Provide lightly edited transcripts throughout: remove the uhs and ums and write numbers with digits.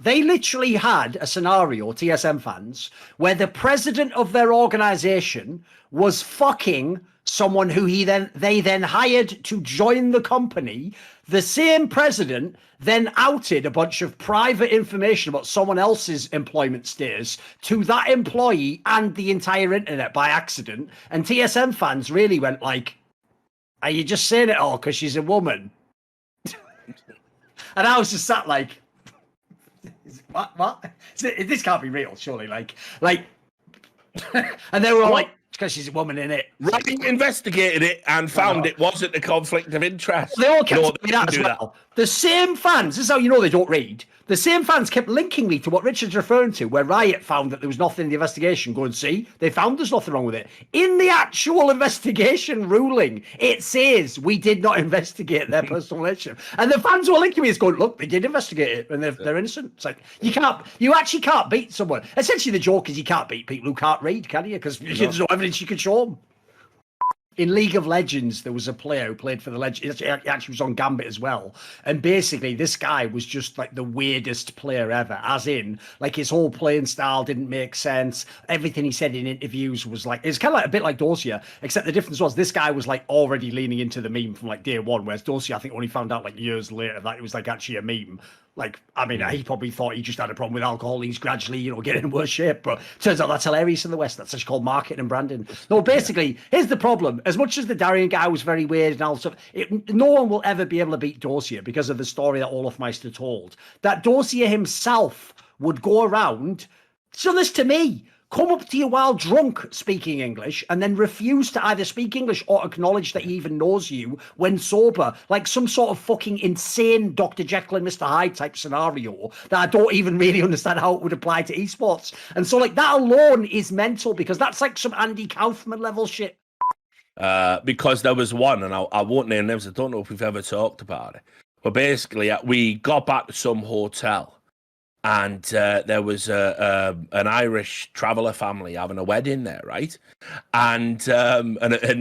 They literally had a scenario, TSM fans, where the president of their organization was fucking someone who they then hired to join the company. The same president then outed a bunch of private information about someone else's employment status to that employee and the entire internet by accident. And TSM fans really went like, are you just saying it all because she's a woman? And I was just sat like, what? This can't be real, surely. Like, and they were all like, because she's a woman in it. Right, investigated it and found it wasn't a conflict of interest. They all kept telling me that as well. The same fans, this is how you know they don't read. The same fans kept linking me to what Richard's referring to, where Riot found that there was nothing in the investigation. Go and see. They found there's nothing wrong with it. In the actual investigation ruling, it says we did not investigate their personal relationship. And the fans were linking me. It's going, look, they did investigate it and they're innocent. It's like, you actually can't beat someone. Essentially, the joke is you can't beat people who can't read, can you? Because there's no evidence you can show them. In League of Legends, there was a player who played for the Legends. He actually was on Gambit as well. And basically, this guy was just like the weirdest player ever, as in, like, his whole playing style didn't make sense. Everything he said in interviews was like, it's kind of like a bit like Dosia, except the difference was this guy was like already leaning into the meme from like day one, whereas Dosia, I think, only found out like years later that it was like actually a meme. Like, I mean, he probably thought he just had a problem with alcohol. He's gradually, getting in worse shape. But turns out that's hilarious in the West. That's actually called marketing and branding. No, basically, here's the problem. As much as the Darian guy was very weird and all stuff, no one will ever be able to beat Dosia because of the story that Olaf Meister told. That Dosia himself would go around, so this to me, come up to you while drunk speaking English and then refuse to either speak English or acknowledge that he even knows you when sober, like some sort of fucking insane Dr. Jekyll and Mr. Hyde type scenario that I don't even really understand how it would apply to esports. And so like that alone is mental because that's like some Andy Kaufman level shit. Because there was one, and I won't name names, I don't know if we've ever talked about it, but basically we got back to some hotel and there was an Irish traveller family having a wedding there, right? And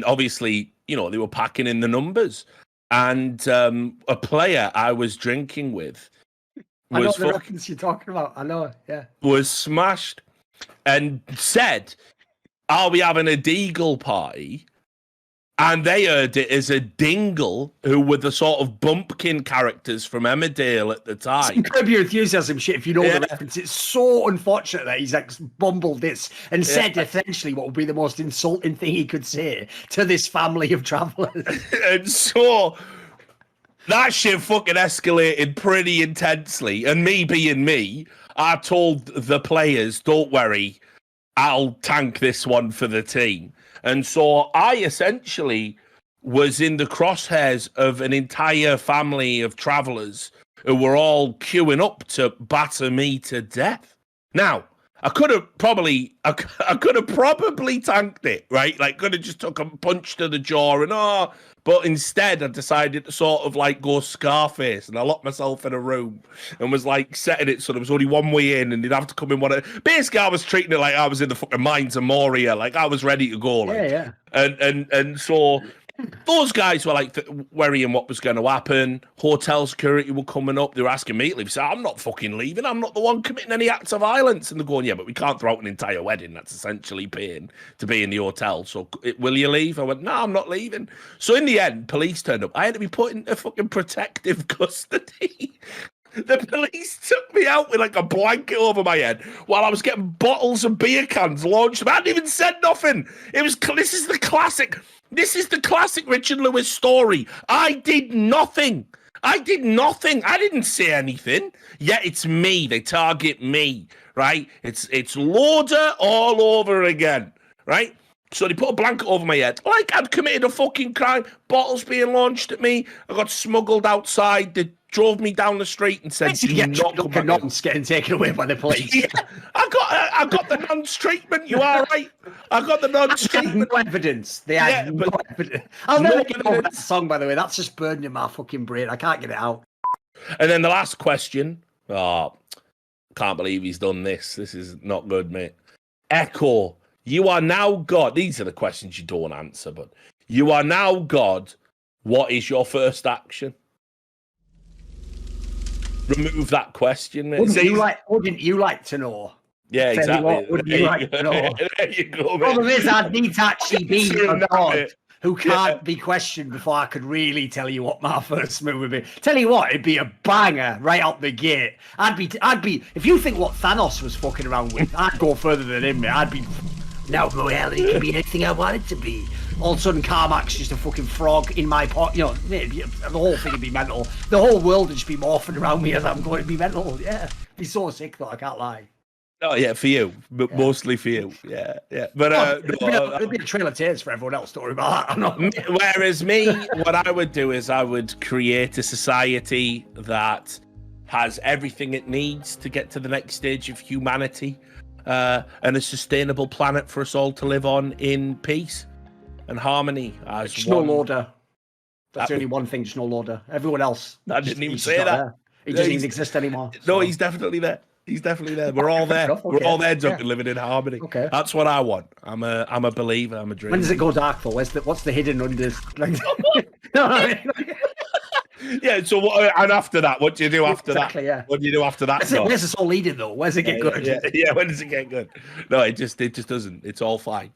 obviously, they were packing in the numbers. And a player I was drinking with I know the reference you're talking about. I know, yeah. Was smashed and said, are we having a deagle party? And they heard it as a dingle, who were the sort of bumpkin characters from Emmerdale at the time. Curb Your Enthusiasm shit, if you know the reference. It's so unfortunate that he's like bumbled this and said essentially what would be the most insulting thing he could say to this family of travellers. And so that shit fucking escalated pretty intensely. And me being me, I told the players, don't worry, I'll tank this one for the team. And so I essentially was in the crosshairs of an entire family of travellers who were all queuing up to batter me to death. Now, I could have probably tanked it, right? Like, could have just took a punch to the jaw and but instead I decided to sort of like go Scarface, and I locked myself in a room and was like setting it so there was only one way in and they'd have to come in basically I was treating it like I was in the fucking mines of Moria, like I was ready to go. Like. Yeah. And so those guys were like worrying what was going to happen. Hotel security were coming up. They were asking me to leave. So I'm not fucking leaving. I'm not the one committing any acts of violence. And they're going, yeah, but we can't throw out an entire wedding. That's essentially paying to be in the hotel. So will you leave? I went, no, I'm not leaving. So in the end, police turned up. I had to be put into fucking protective custody. The police took me out with like a blanket over my head while I was getting bottles and beer cans launched. I hadn't even said nothing. This is the classic Richard Lewis story. I did nothing. I didn't say anything. Yet it's me. They target me, right? It's Lauder all over again, right? So they put a blanket over my head, like I'd committed a fucking crime. Bottles being launched at me. I got smuggled outside. They drove me down the street and said, "Do not come back." Non's getting taken away by the police. Yeah, I got the nonce treatment. You are right. I got the nonce treatment. No evidence. They had no evidence. I'll never get over that song, by the way. That's just burned in my fucking brain. I can't get it out. And then the last question. Oh, can't believe he's done this. This is not good, mate. Echo. You are now God. These are the questions you don't answer, but you are now God. What is your first action? remove that question. Mate. Wouldn't you like to know? Yeah, exactly. Wouldn't you like to know? There you go, mate. Problem is, I'd need to actually be a god who can't Yeah. be questioned before I could really tell you what my first move would be. Tell you what, it'd be a banger right out the gate. I'd be. If you think what Thanos was fucking around with, I'd go further than him, mate. I'd be. Now reality can be anything I want it to be. All of a sudden, Carmack's just a fucking frog in my pot. You know, the whole thing would be mental. The whole world would just be morphing around me as I'm going to be mental. Yeah, it'd be so sick though. I can't lie. Oh yeah, for you, but mostly for you. Yeah. But it'd be a trail of tears for everyone else. Don't worry about that. I'm not... Whereas me, what I would do is I would create a society that has everything it needs to get to the next stage of humanity, and a sustainable planet for us all to live on in peace and harmony. As just no order. That's only one thing. Just no order. Everyone else. I didn't even say that. He doesn't even exist anymore. No, he's definitely there. He's definitely there. We're all there. Okay. We're all there, Duncan, living in harmony. Okay. That's what I want. I'm a believer. I'm a dreamer. When does it go dark though? What's the hidden under? Like, yeah. So and after that, what do you do after that? Yeah. What do you do after that? Where's this all leading though? Where's it get good? Yeah. When does it get good? No, it just doesn't. It's all fine.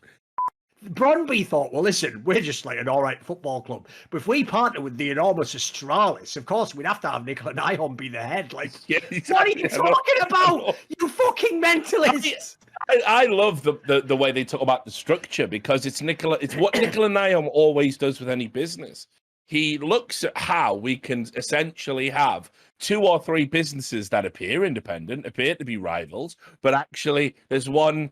Brøndby thought, well, listen, we're just like an all right football club. But if we partner with the enormous Astralis, of course, we'd have to have Nicola Nihon be the head. Like, what are you talking about? You fucking mentalists. I love the way they talk about the structure because it's what Nicola Nihon always does with any business. He looks at how we can essentially have 2 or 3 businesses that appear independent, appear to be rivals, but actually there's one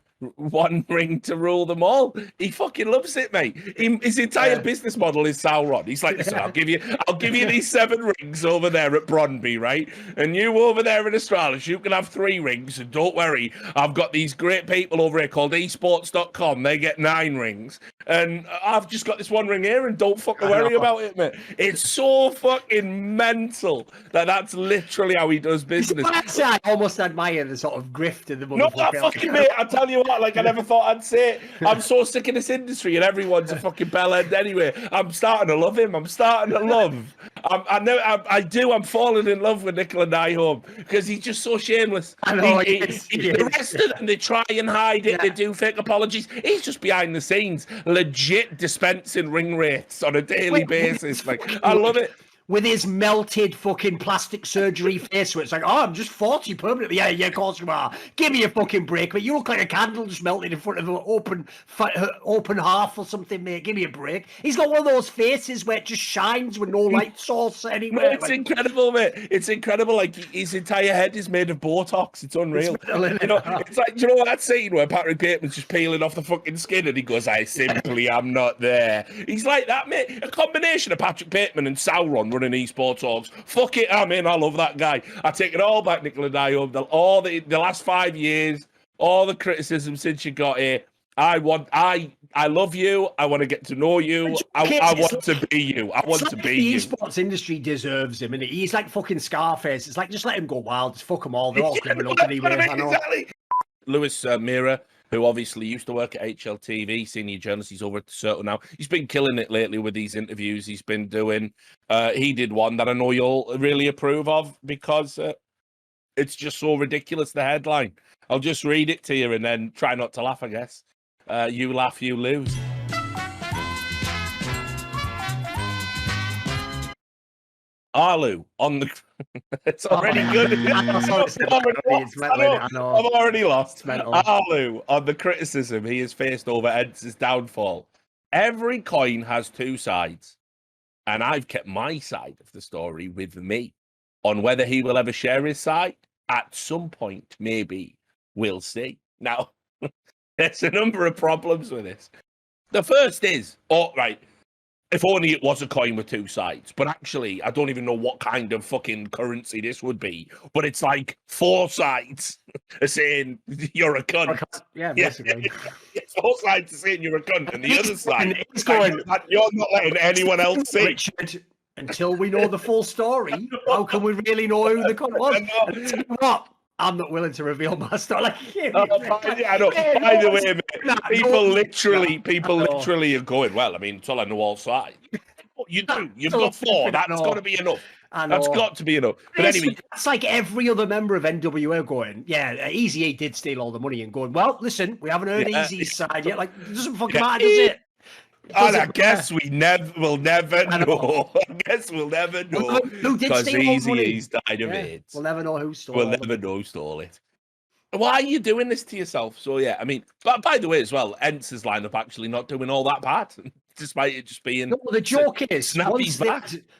ring to rule them all. He fucking loves it, mate. His entire business model is Sauron. He's like, listen, I'll give you these 7 rings over there at Brøndby, right? And you over there in Astralis, you can have 3 rings. And don't worry, I've got these great people over here called Esports.com. They get 9 rings. And I've just got this 1 ring here, and don't fucking worry about it, mate. It's so fucking mental that's literally how he does business. I almost admire the sort of grift in the No, fucking mate, I tell you what, like I never thought I'd say it. I'm so sick of this industry and everyone's a fucking bellend anyway. I'm starting to love him. I'm starting to love. I'm falling in love with Nicola Nihon because he's just so shameless. I know, the rest of them, they try and hide it. They do fake apologies. He's just behind the scenes, legit dispensing ring rates on a daily basis. Like, I love it. With his melted fucking plastic surgery face, where it's like, oh, I'm just 40 permanently. Yeah, of course you are. Give me a fucking break, but you look like a candle just melted in front of an open hearth or something, mate. Give me a break. He's got one of those faces where it just shines with no light source anywhere. It's incredible, mate. It's incredible. Like his entire head is made of Botox. It's unreal. It's like, do you know that scene where Patrick Bateman's just peeling off the fucking skin and he goes, I simply am not there. He's like that, mate. A combination of Patrick Bateman and Sauron running esports orgs. Fuck it, I'm in. I love that guy. I take it all back, Nicola Nihon. All the last 5 years, all the criticism since you got here. I love you. I want to get to know you. I want to be you. I want to be you. The esports industry deserves him, and he's like fucking Scarface. It's like, just let him go wild. Just fuck them all. They're all criminals anyway. I know. Exactly. Lewis Mira, who obviously used to work at HLTV, senior journalist. He's over at Circle now. He's been killing it lately with these interviews he's been doing. He did one that I know you'll really approve of because it's just so ridiculous, the headline. I'll just read it to you and then try not to laugh, I guess. You laugh, you lose. Arlu on the... It's already good. I've already lost. Arlu on the criticism he has faced over Ed's downfall. Every coin has 2 sides, and I've kept my side of the story with me. On whether he will ever share his side, at some point, maybe, we'll see. Now, there's a number of problems with this. The first is, right, if only it was a coin with 2 sides. But actually, I don't even know what kind of fucking currency this would be. But it's like 4 sides saying you're a cunt. Yeah, basically. It's 4 sides saying you're a cunt, and the other side is going, you're not letting anyone else see. Richard, until we know the full story, how can we really know who the cunt was? And tell you what, I'm not willing to reveal my story. Like, I know. By the way, mate, people literally are going, well, I mean, until I know all sides. You do. You've got 4. That's got to be enough. That's got to be enough. But anyway, it's like every other member of NWA going, yeah, Easy E did steal all the money, and going, well, listen, we haven't heard Easy's side yet. Like, it doesn't fucking matter, does it? And I guess will never know. I guess we'll never know. Who did steal all the money? Easy's died of AIDS. We'll never know who stole it. We'll never know who stole it. Why are you doing this to yourself? So yeah, I mean, but by the way, as well, Ence's lineup actually not doing all that bad, despite it just being. No, the joke is Snappy's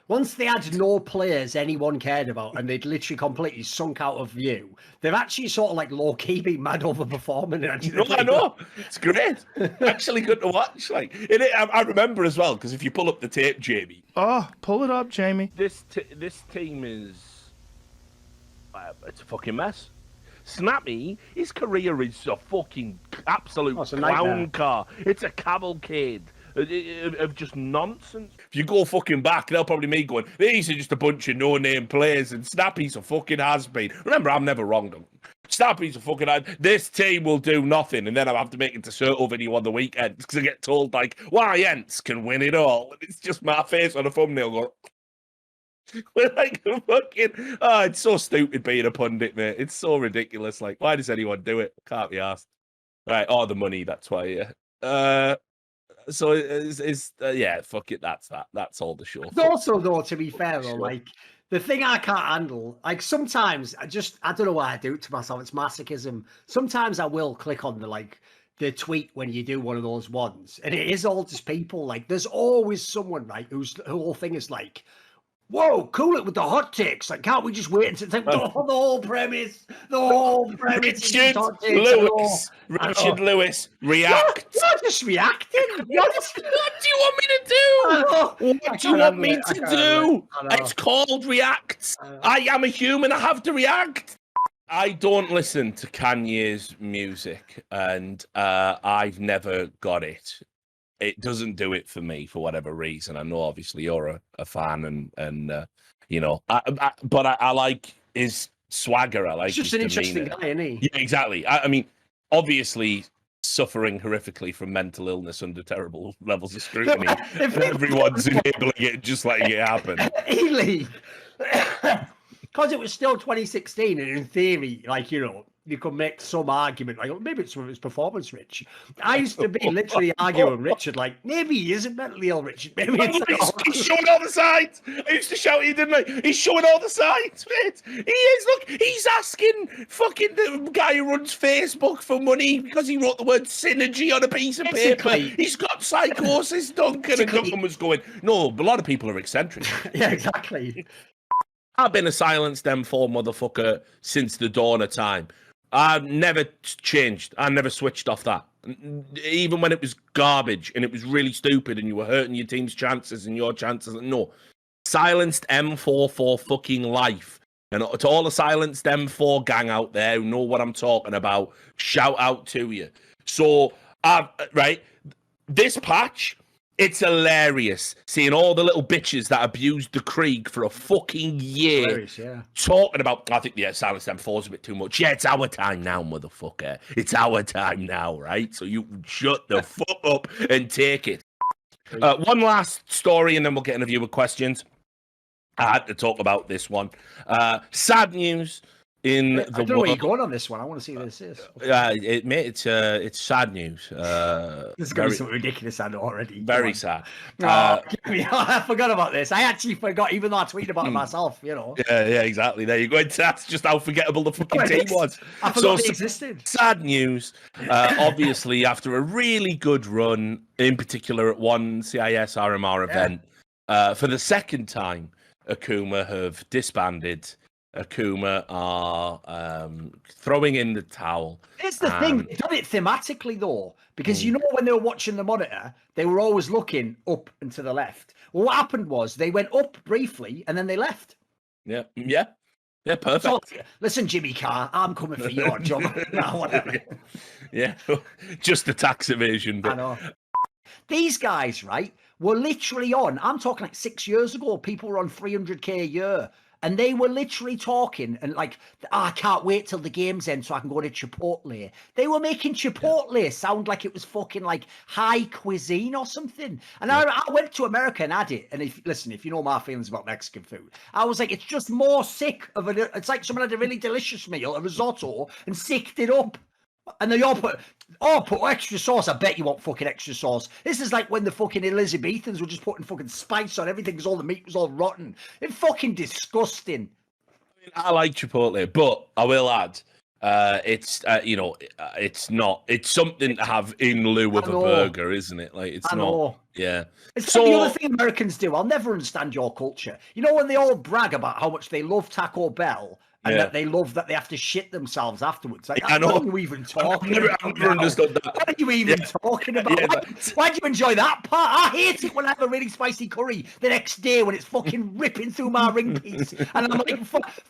once they had no players anyone cared about, and they'd literally completely sunk out of view, they've actually sort of like low key been mad over performing. No, I know, it's great. Actually, good to watch. Like, I remember as well, because if you pull up the tape, Jamie. Oh, pull it up, Jamie. This team is it's a fucking mess. Snappy, his career is a fucking absolute clown car. It's a cavalcade of just nonsense. If you go fucking back, they'll probably be going, these are just a bunch of no-name players, and Snappy's a fucking has-been. Remember, I'm never wrong. Snappy's a fucking this team will do nothing, and then I'll have to make it to Soto video on the weekend because I get told, like, why Ents can win it all. And it's just my face on a thumbnail going... We're like fucking it's so stupid being a pundit, mate. It's so ridiculous. Like, why does anyone do it? Can't be asked. Right, the money, that's why, yeah. So it's yeah, fuck it, that's that. That's all the show. It's also, though, to be fair, though, like, the thing I can't handle, like, sometimes I don't know why I do it to myself. It's masochism. Sometimes I will click on the tweet when you do one of those ones, and it is all just people. Like, there's always someone, right, whose whole thing is like, whoa, cool it with the hot takes. Like, can't we just wait until the whole premise? The whole premise. Richard Lewis, react. You're just reacting. What do you want me to do? What do you want me to do? It's called react. I am a human. I have to react. I don't listen to Kanye's music, and I've never got it. It doesn't do it for me for whatever reason. I know, obviously, you're a fan, and you know, but I like his swagger. I like. He's just an interesting guy, isn't he? Yeah, exactly. I mean, obviously, suffering horrifically from mental illness under terrible levels of scrutiny. Everyone's enabling it, just letting it happen. Ely, because it was still 2016, and in theory, like, you know, you could make some argument, like, maybe it's his performance, Rich. I used to be literally arguing with Richard, like, maybe he isn't mentally ill, Richard. Maybe he's showing all the signs. I used to shout at you, didn't I? He's showing all the signs, mate. He is. Look, he's asking fucking the guy who runs Facebook for money because he wrote the word synergy on a piece of paper. He's got psychosis, Duncan. And Duncan was going, no, a lot of people are eccentric. Yeah, exactly. I've been a silenced M4 motherfucker since the dawn of time. I've never changed. I never switched off that. Even when it was garbage and it was really stupid and you were hurting your team's chances and your chances. No. Silenced M4 for fucking life. And to all the silenced M4 gang out there who know what I'm talking about, shout out to you. So, right, this patch... It's hilarious seeing all the little bitches that abused the Krieg for a fucking year talking about, I think, yeah, Silence M4's a bit too much. Yeah, it's our time now, motherfucker. It's our time now, right? So you shut the fuck up and take it. One last story, and then we'll get into viewer questions. I had to talk about this one. Sad news. I don't know where you're going on this one. I want to see what this is. It's sad news. This is going to be something ridiculous, I know already. Very sad. I forgot about this. I actually forgot, even though I tweeted about it myself, you know. Yeah, exactly. There you go. That's just how forgettable the fucking team was. I forgot it existed. Sad news. Obviously, after a really good run, in particular at one CIS RMR event, for the second time, Akuma have disbanded. Akuma are throwing in the towel. It's the thing. They've done it thematically, though, because you know when they were watching the monitor, they were always looking up and to the left. Well, what happened was they went up briefly and then they left. Yeah, perfect. So, listen, Jimmy Carr, I'm coming for your job. No, whatever. Yeah, just the tax evasion. But... I know. These guys, right, were literally on, I'm talking like 6 years ago, people were on 300k a year. And they were literally talking and like, I can't wait till the game's end so I can go to Chipotle. They were making Chipotle sound like it was fucking like high cuisine or something. And I went to America and had it. And if you know my feelings about Mexican food, I was like, it's just more sick of it. It's like someone had a really delicious meal, a risotto, and sicked it up. And they all put extra sauce. I bet you want fucking extra sauce. This is like when the fucking Elizabethans were just putting fucking spice on everything because all the meat was all rotten. It's fucking disgusting. I like Chipotle, but I will add, it's something to have in lieu of a burger, isn't it? Like it's not. Yeah. It's like the other thing Americans do. I'll never understand your culture. You know when they all brag about how much they love Taco Bell. And that they love that they have to shit themselves afterwards. Like, I know. What are you even talking about? I've never understood that. What are you even talking about? Why do you enjoy that part? I hate it when I have a really spicy curry the next day when it's fucking ripping through my ring piece. And I'm like,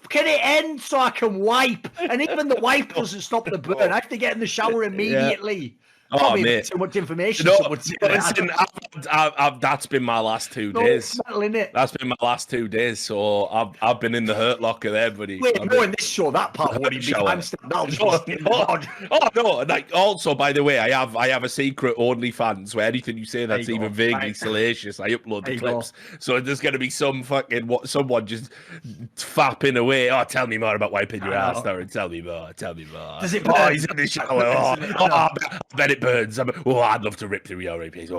can it end so I can wipe? And even the wipe doesn't stop the burn. I have to get in the shower immediately. Oh, mate. Too much information. Listen, that's been my last 2 days. That's been my last 2 days. So I've been in the hurt locker there, buddy. Wait, no, in this show, that part won't be no. Like, also, by the way, I have a secret OnlyFans where anything you say that's even vaguely salacious, I upload the clips. So there's going to be someone just fapping away. Oh, tell me more about wiping your ass, Darren. Tell me more. Does it burn? He's in the shower. I bet it burns. I'd love to rip through your earpiece.